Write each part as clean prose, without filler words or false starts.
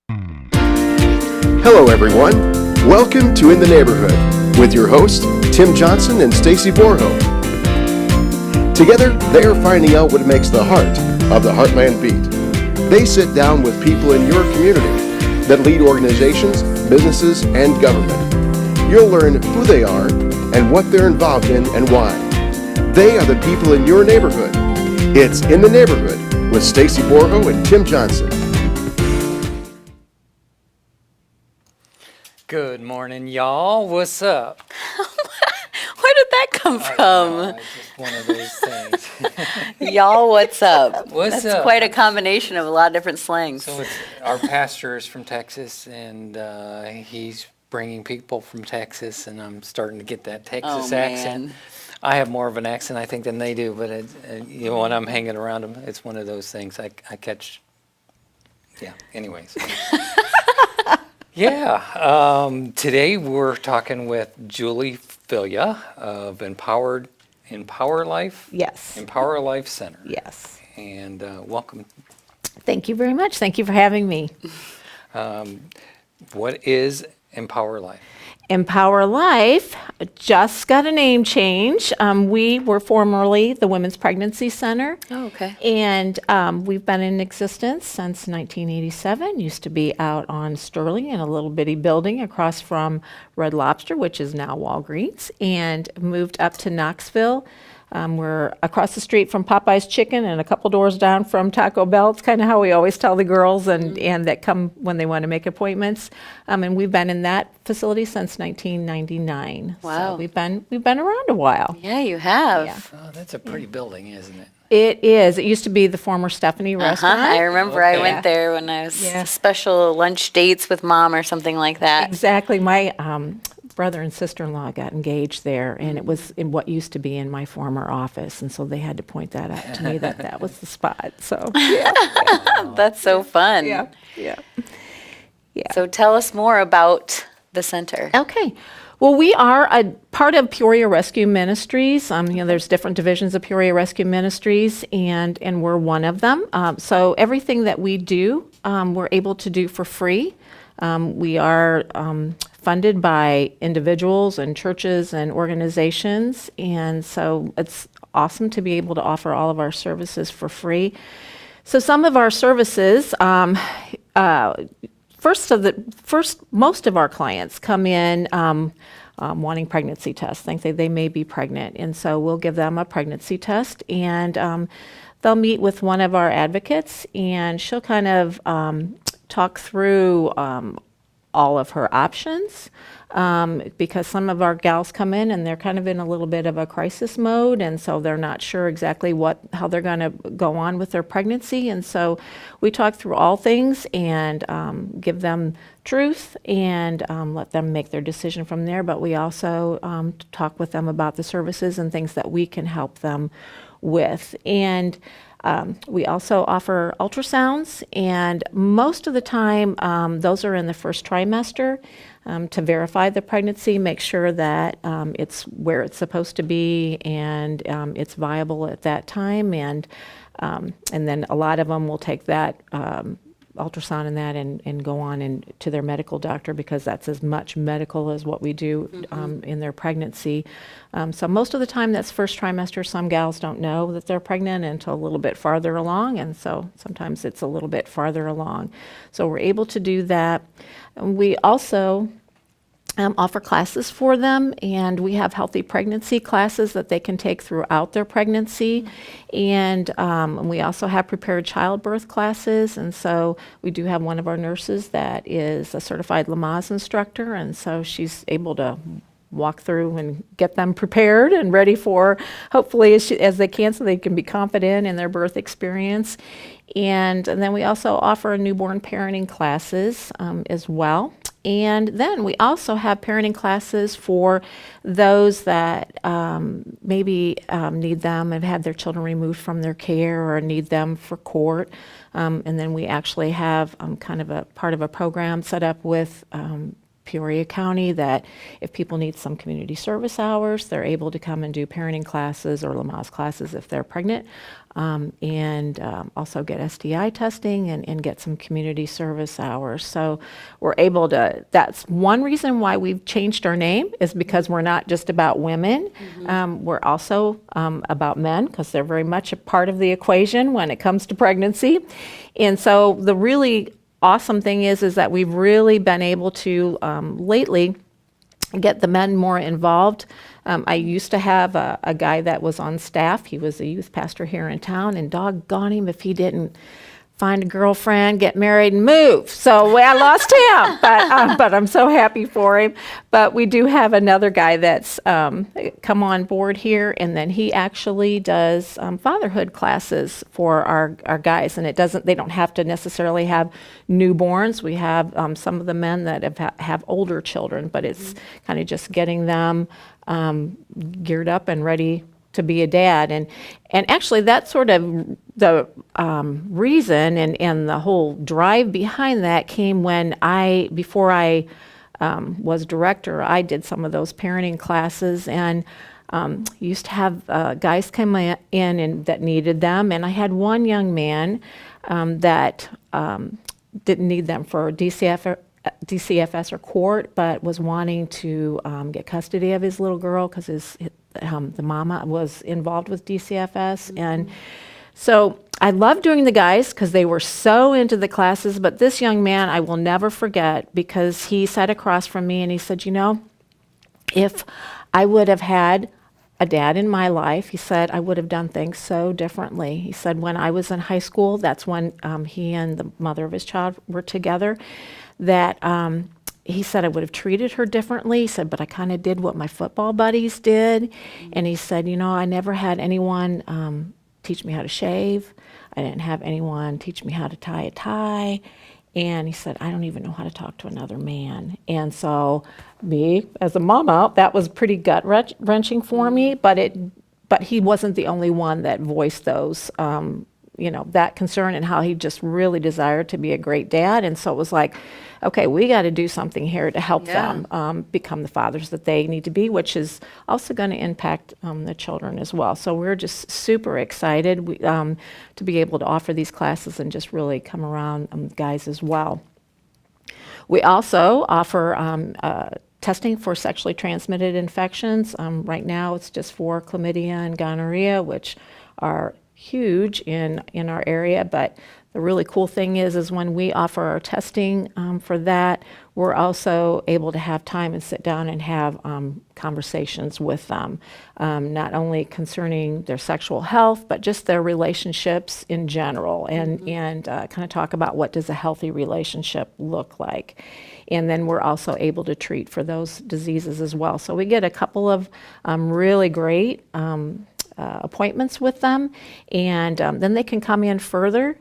Hello, everyone. Welcome to In the Neighborhood with your hosts, Tim Johnson and Stacy Borho. Together, they are finding out what makes the heart of the Heartland beat. They sit down with people in your community that lead organizations, businesses, and government. You'll learn who they are and what they're involved in and why. They are the people in your neighborhood. It's In the Neighborhood with Stacy Borho and Tim Johnson. Good morning, y'all. What's up? Where did that come from? It's just one of those things. Y'all, what's up? What's That's up? quite a combination of a lot of different slangs. So our pastor is from Texas, and he's bringing people from Texas, and I'm starting to get that Texas accent. Man. I have more of an accent, I think, than they do, but when I'm hanging around them, it's one of those things I catch. Yeah. Anyways. Yeah, today we're talking with Julie Philyaw of Empower Life? Yes. Empower Life Center. Yes. And welcome. Thank you very much. Thank you for having me. What is Empower Life? Empower Life just got a name change. We were formerly the Women's Pregnancy Center. Oh, okay. And we've been in existence since 1987. Used to be out on Sterling in a little bitty building across from Red Lobster, which is now Walgreens, and moved up to Knoxville. We're across the street from Popeye's Chicken and a couple doors down from Taco Bell. It's kind of how we always tell the girls and that come when they want to make appointments. And we've been in that facility since 1999. Wow. So we've been around a while. Yeah, you have. Yeah. Oh, that's a pretty building, isn't it? It is. It used to be the former Stephanie restaurant. I remember Okay. I went there when I was Yeah. special lunch dates with mom or something like that. Exactly. My brother and sister-in-law got engaged there, and it was in what used to be in my former office, and so they had to point that out to me that was the spot. So yeah, That's so fun. yeah. So tell us more about the center. Okay. Well, we are a part of Peoria Rescue Ministries. There's different divisions of Peoria Rescue Ministries, and we're one of them. So everything that we do, we're able to do for free. We are funded by individuals and churches and organizations, and so it's awesome to be able to offer all of our services for free. So some of our services, most of our clients come in wanting pregnancy tests, think that they may be pregnant, and so we'll give them a pregnancy test, and they'll meet with one of our advocates, and she'll kind of talk through all of her options, because some of our gals come in and they're kind of in a little bit of a crisis mode, and so they're not sure exactly how they're going to go on with their pregnancy, and so we talk through all things and give them truth and let them make their decision from there, but we also talk with them about the services and things that we can help them with. And we also offer ultrasounds, and most of the time those are in the first trimester to verify the pregnancy, make sure that it's where it's supposed to be and it's viable at that time, and then a lot of them will take that ultrasound and go on to their medical doctor, because that's as much medical as what we do in their pregnancy. So most of the time that's first trimester. Some gals don't know that they're pregnant until a little bit farther along, and so sometimes it's a little bit farther along. So we're able to do that. And we also offer classes for them, and we have healthy pregnancy classes that they can take throughout their pregnancy, and we also have prepared childbirth classes, and so we do have one of our nurses that is a certified Lamaze instructor, and so she's able to walk through and get them prepared and ready for, hopefully as they can, so they can be confident in their birth experience. And then we also offer newborn parenting classes as well. And then we also have parenting classes for those that maybe need them, have had their children removed from their care or need them for court. And then we actually have kind of a part of a program set up with Peoria County that if people need some community service hours, they're able to come and do parenting classes or Lamaze classes if they're pregnant, and also get STI testing and get some community service hours. So we're able to, that's one reason why we've changed our name, is because we're not just about women. We're also about men, because they're very much a part of the equation when it comes to pregnancy. And so the really awesome thing is that we've really been able to lately get the men more involved. I used to have a guy that was on staff. He was a youth pastor here in town, and doggone him if he didn't find a girlfriend, get married, and move. So I lost him, but I'm so happy for him. But we do have another guy that's come on board here, and then he actually does fatherhood classes for our guys. And they don't have to necessarily have newborns. We have some of the men that have older children, but it's kind of just getting them geared up and ready to be a dad. And actually that's sort of the reason and the whole drive behind that came when before I was director, I did some of those parenting classes, and used to have guys come in and that needed them. And I had one young man that didn't need them for DCFS or court, but was wanting to get custody of his little girl because the mama was involved with DCFS. And so I loved doing the guys because they were so into the classes. But this young man I will never forget, because he sat across from me and he said, if I would have had a dad in my life, he said, I would have done things so differently. He said when I was in high school, that's when he and the mother of his child were together, that he said I would have treated her differently. He said, but I kind of did what my football buddies did. And he said, I never had anyone teach me how to shave. I didn't have anyone teach me how to tie a tie. And he said, I don't even know how to talk to another man. And so me, as a mama, that was pretty gut-wrenching for me, but he wasn't the only one that voiced those, that concern, and how he just really desired to be a great dad. And so it was like, okay, we got to do something here to help them become the fathers that they need to be, which is also going to impact the children as well. So we're just super excited to be able to offer these classes and just really come around guys as well. We also offer testing for sexually transmitted infections. Right now it's just for chlamydia and gonorrhea, which are huge in our area, but the really cool thing is when we offer our testing for that, we're also able to have time and sit down and have conversations with them, not only concerning their sexual health, but just their relationships in general, and kind of talk about what does a healthy relationship look like. And then we're also able to treat for those diseases as well. So we get a couple of really great appointments with them, and then they can come in further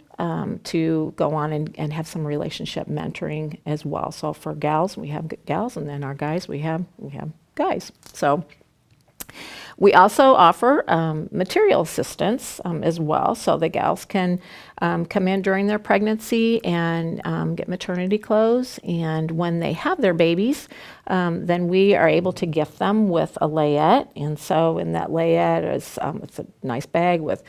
to go on and have some relationship mentoring as well. So for gals, we have gals, and then our guys, we have guys. So we also offer material assistance as well. So the gals can come in during their pregnancy and get maternity clothes. And when they have their babies, then we are able to gift them with a layette. And so in that layette is it's a nice bag with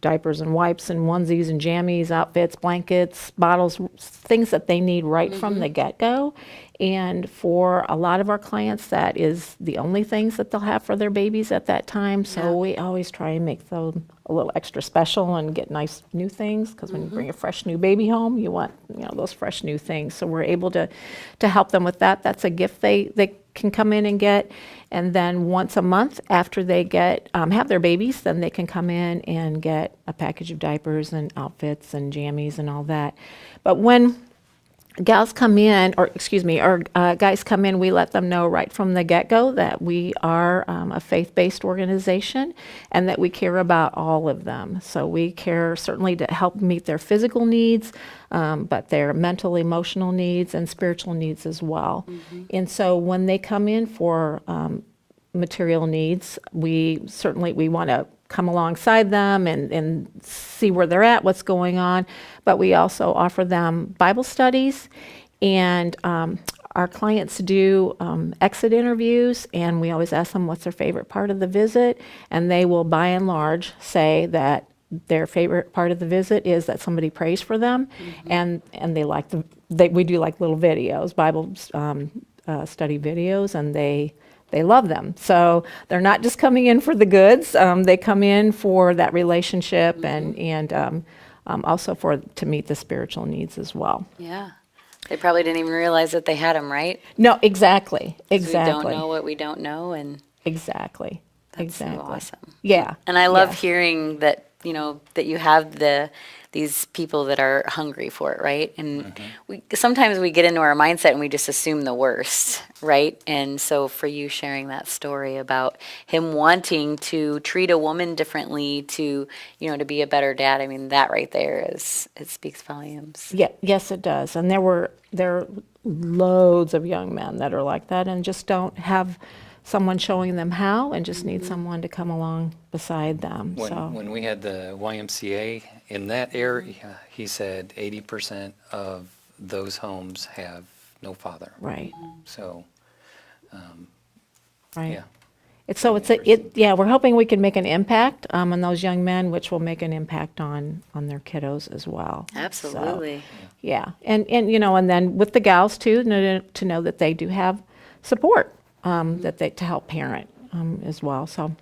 diapers and wipes and onesies and jammies, outfits, blankets, bottles, things that they need right from the get-go. And for a lot of our clients, that is the only things that they'll have for their babies at that time. So we always try and make them a little extra special and get nice new things, because when you bring a fresh new baby home, you want those fresh new things. So we're able to help them with that. That's a gift they can come in and get. And then once a month after they have their babies, then they can come in and get a package of diapers and outfits and jammies and all that. But when gals come in, or guys come in, we let them know right from the get-go that we are a faith-based organization and that we care about all of them. So we care certainly to help meet their physical needs, but their mental, emotional needs and spiritual needs as well. And so when they come in for material needs, we want to come alongside them and see where they're at, what's going on. But we also offer them Bible studies, and our clients do exit interviews, and we always ask them what's their favorite part of the visit, and they will, by and large, say that their favorite part of the visit is that somebody prays for them, and they like we do like little videos, Bible study videos, and they love them. So they're not just coming in for the goods; they come in for that relationship and also to meet the spiritual needs as well. Yeah. They probably didn't even realize that they had them, right? No, exactly. We don't know what we don't know, and exactly. that's so awesome. Yeah. And I love hearing that, that you have these people that are hungry for it, right? And sometimes we get into our mindset and we just assume the worst, right? And so for you sharing that story about him wanting to treat a woman differently to be a better dad, I mean, that right there it speaks volumes. Yeah, yes, it does. And there are loads of young men that are like that and just don't have someone showing them how, and just need someone to come along beside them. When we had the YMCA in that area, he said 80% of those homes have no father. Right. So, right. Yeah. We're hoping we can make an impact on those young men, which will make an impact on their kiddos as well. Absolutely. So, yeah. And then with the gals too, to know that they do have support, to help parent as well. So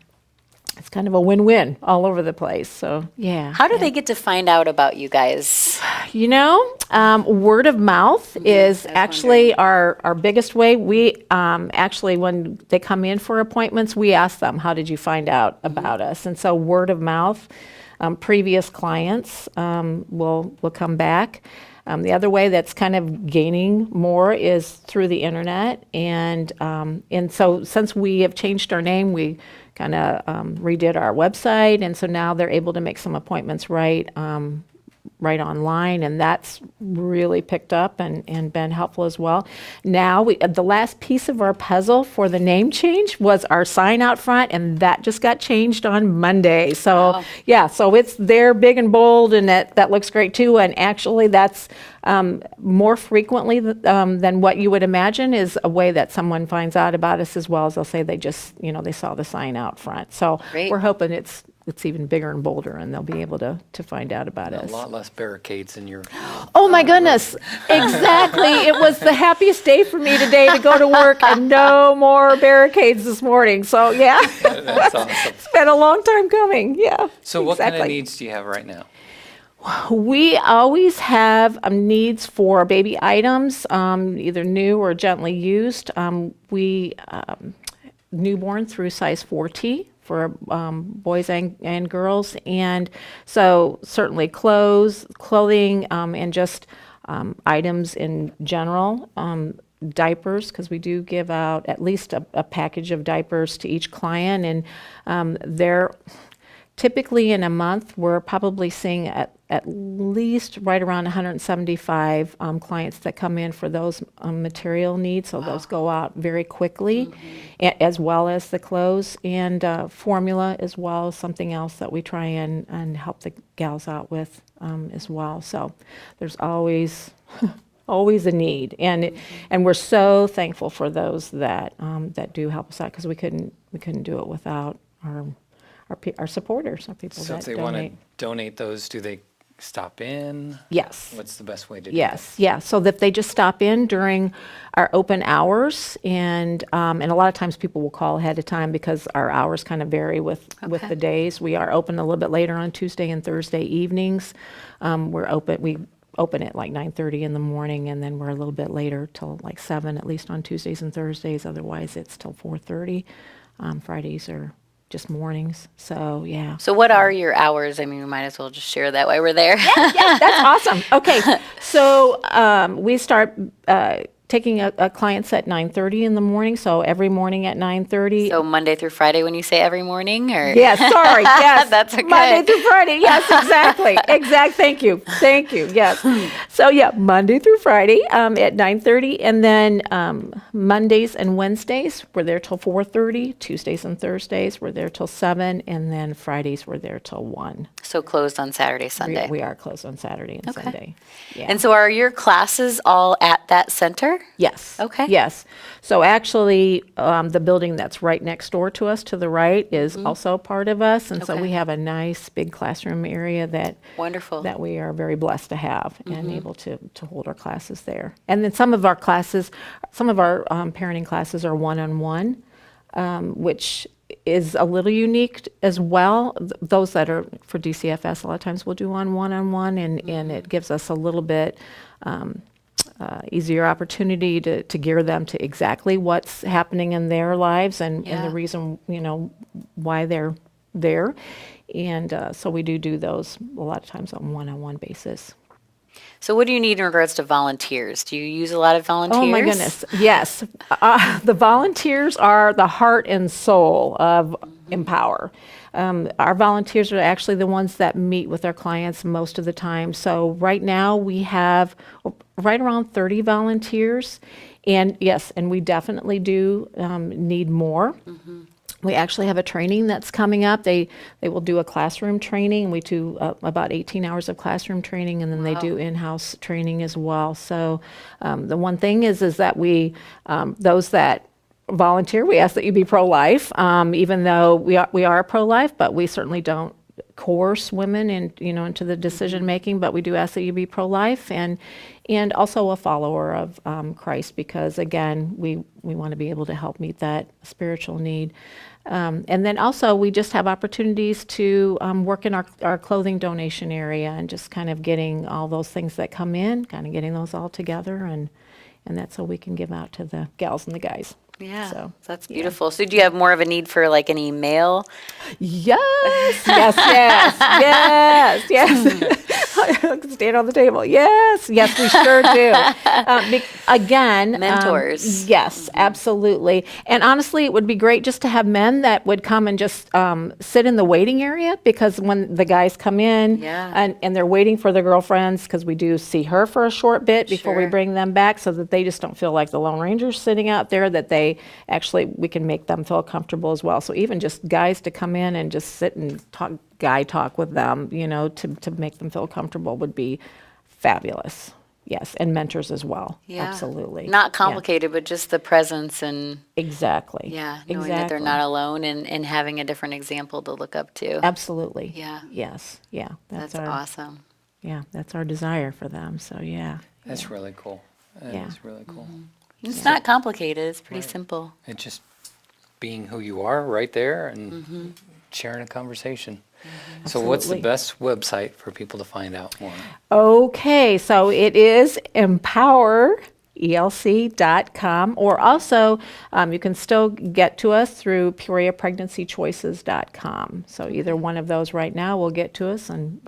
it's kind of a win-win all over the place. So yeah. How do they get to find out about you guys? Word of mouth is actually our biggest way. We actually, when they come in for appointments, we ask them, how did you find out about us? And so word of mouth, previous clients will come back. The other way that's kind of gaining more is through the internet, and so since we have changed our name, we kind of redid our website, and so now they're able to make some appointments right online, and that's really picked up and been helpful as well. Now, the last piece of our puzzle for the name change was our sign out front, and that just got changed on Monday. So, so it's there big and bold, and that looks great too, and actually that's more frequently than what you would imagine is a way that someone finds out about us as well, as they'll say they just, they saw the sign out front. So we're hoping it's even bigger and bolder, and they'll be able to find out about us. A lot less barricades in your... Oh my goodness, exactly. It was the happiest day for me today to go to work, and no more barricades this morning. So yeah, That's awesome. It's been a long time coming, yeah. So what kind of needs do you have right now? We always have needs for baby items, either new or gently used. We newborn through size 4T for boys and girls, and so certainly clothing, and just items in general. Diapers, because we do give out at least a package of diapers to each client, and they're typically in a month we're probably seeing at least right around 175 clients that come in for those material needs. So those go out very quickly, as well as the clothes, and formula as well, something else that we try and help the gals out with as well. So there's always always a need, and we're so thankful for those that do help us out, because we couldn't do it without our supporters, our people So that if they donate. want to donate those, do they stop in? Yes. What's the best way to do Yes, yeah. So that they just stop in during our open hours, and a lot of times people will call ahead of time because our hours kind of vary with the days. We are open a little bit later on Tuesday and Thursday evenings. We open at like 9:30 in the morning, and then we're a little bit later till like 7, at least on Tuesdays and Thursdays. Otherwise, it's till 4:30. Fridays are just mornings. So yeah. So what are your hours? I mean, we might as well just share that while we're there. Yeah, that's awesome. Okay, so we start taking a clients at 9:30 in the morning. So every morning at 9:30. So Monday through Friday when you say every morning, or? Yes, sorry, yes. That's okay. Monday through Friday, yes, exactly. Thank you, yes. So yeah, Monday through Friday at 9:30, and then Mondays and Wednesdays we're there till 4:30. Tuesdays and Thursdays we're there till 7, and then Fridays we're there till 1. So closed on Saturday, Sunday. We are closed on Saturday and Sunday. Yeah. And so are your classes all at that center? Yes. Okay. Yes. So actually, the building that's right next door to us to the right is also part of us, and so Okay. we have a nice big classroom area that Wonderful. that we are very blessed to have and able to hold our classes there. And then some of our classes, some of our parenting classes are one-on-one, which is a little unique as well. Those that are for DCFS, a lot of times we'll do on one-on-one, and it gives us a little bit easier opportunity to gear them to exactly what's happening in their lives and Yeah. the reason, why they're there. And so we do those a lot of times on one-on-one basis. So what do you need in regards to volunteers? Do you use a lot of volunteers? Oh my goodness, yes. The volunteers are the heart and soul of Empower. Our volunteers are actually the ones that meet with our clients most of the time. So right now we have right around 30 volunteers. And yes, and we definitely do need more. We actually have a training that's coming up. They will do a classroom training. We do about 18 hours of classroom training, and then they do in-house training as well. So the one thing is that we, those that volunteer, we ask that you be pro-life, even though we are pro-life, but we certainly don't coerce women into the decision making, but we do ask that you be pro-life and also a follower of Christ, because again, we want to be able to help meet that spiritual need. And then also we just have opportunities to work in our clothing donation area and just kind of getting all those things that come in, kind of getting those all together, and that's so we can give out to the gals and the guys. Yeah, So, that's beautiful. So do you have more of a need for like any mail? Yes. Stand on the table. Yes, we sure do. Again, Mentors. Yes, absolutely. And honestly, it would be great just to have men that would come and just sit in the waiting area, because when the guys come in and they're waiting for their girlfriends, because we do see her for a short bit before we Sure. bring them back, so that they just don't feel like the Lone Ranger's sitting out there, that we can make them feel comfortable as well. So even just guys to come in and just sit and talk with them, to make them feel comfortable would be fabulous. Yes, and mentors as well. Yeah. Absolutely. Not Yeah. complicated, but just the presence and Exactly. knowing that they're not alone and having a different example to look up to. Absolutely. Yeah. Yes. Yeah. That's our awesome. Yeah, that's our desire for them. So yeah. That's really cool. That Yeah. is really cool. It's not complicated. It's pretty simple. It's just being who you are right there and sharing a conversation. So what's the Absolutely. best website for people to find out more? Okay, so it is empowerelc.com, or also you can still get to us through peoriapregnancychoices.com. So either one of those right now will get to us, and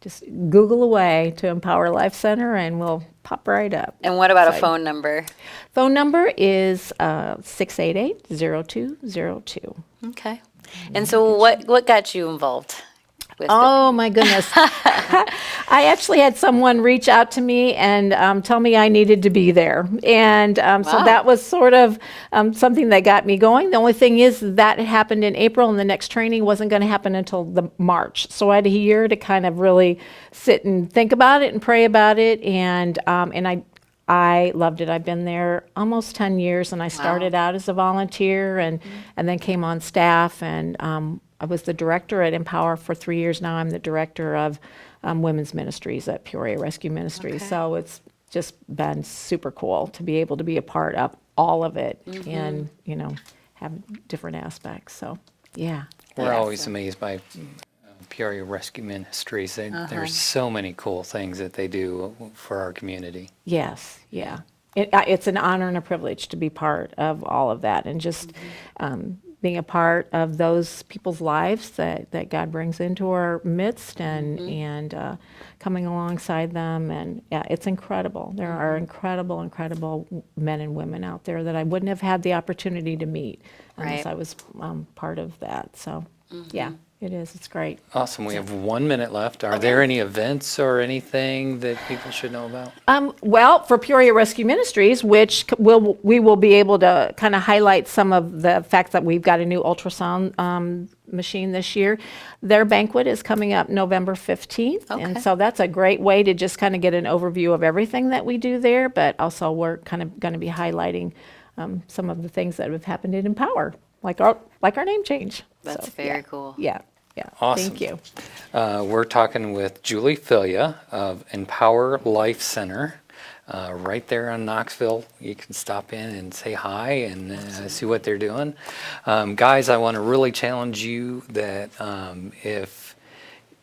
just Google away to Empower Life Center and we'll pop right up. And what about a Exciting. phone number? Phone number is 688-0202. Okay. And so what got you involved with it? Oh my goodness. I actually had someone reach out to me and tell me I needed to be there. And so that was sort of something that got me going. The only thing is that it happened in April, and the next training wasn't going to happen until the March. So I had a year to kind of really sit and think about it and pray about it. And I loved it. I've been there almost 10 years, and I started out as a volunteer and then came on staff, and I was the director at Empower for 3 years now. I'm the director of women's ministries at Peoria Rescue Ministries. Okay. So it's just been super cool to be able to be a part of all of it and, have different aspects. So, yeah. We're always amazed by Peoria Rescue Ministries. There's so many cool things that they do for our community. Yes, yeah. It's an honor and a privilege to be part of all of that, and just being a part of those people's lives that God brings into our midst, and coming alongside them. And it's incredible. There are incredible men and women out there that I wouldn't have had the opportunity to meet unless Right. I was part of that. So, yeah, It is. It's great. Awesome. We have 1 minute left. Are there any events or anything that people should know about? Well, for Peoria Rescue Ministries, which we will be able to kind of highlight some of the fact that we've got a new ultrasound machine this year. Their banquet is coming up November 15th. Okay. And so that's a great way to just kind of get an overview of everything that we do there. But also we're kind of going to be highlighting some of the things that have happened in Empower, like our name change. That's So, very yeah. cool. Yeah. Yeah. Awesome. Thank you. We're talking with Julie Philyaw of Empower Life Center, right there on Knoxville. You can stop in and say hi and see what they're doing. Guys, I want to really challenge you that if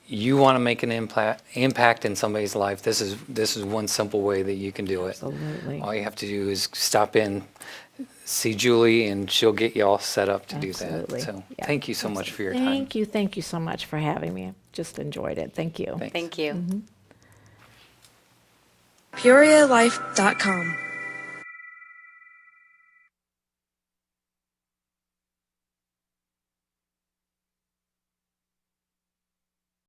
you want to make an impact in somebody's life, this is one simple way that you can do it. Absolutely. All you have to do is stop in, see Julie, and she'll get you all set up to Absolutely. do that. So Yeah. thank you so much for your time. Thank you. Thank you so much for having me. I just enjoyed it. Thank you. Thanks. Thank you. PeoriaLife.com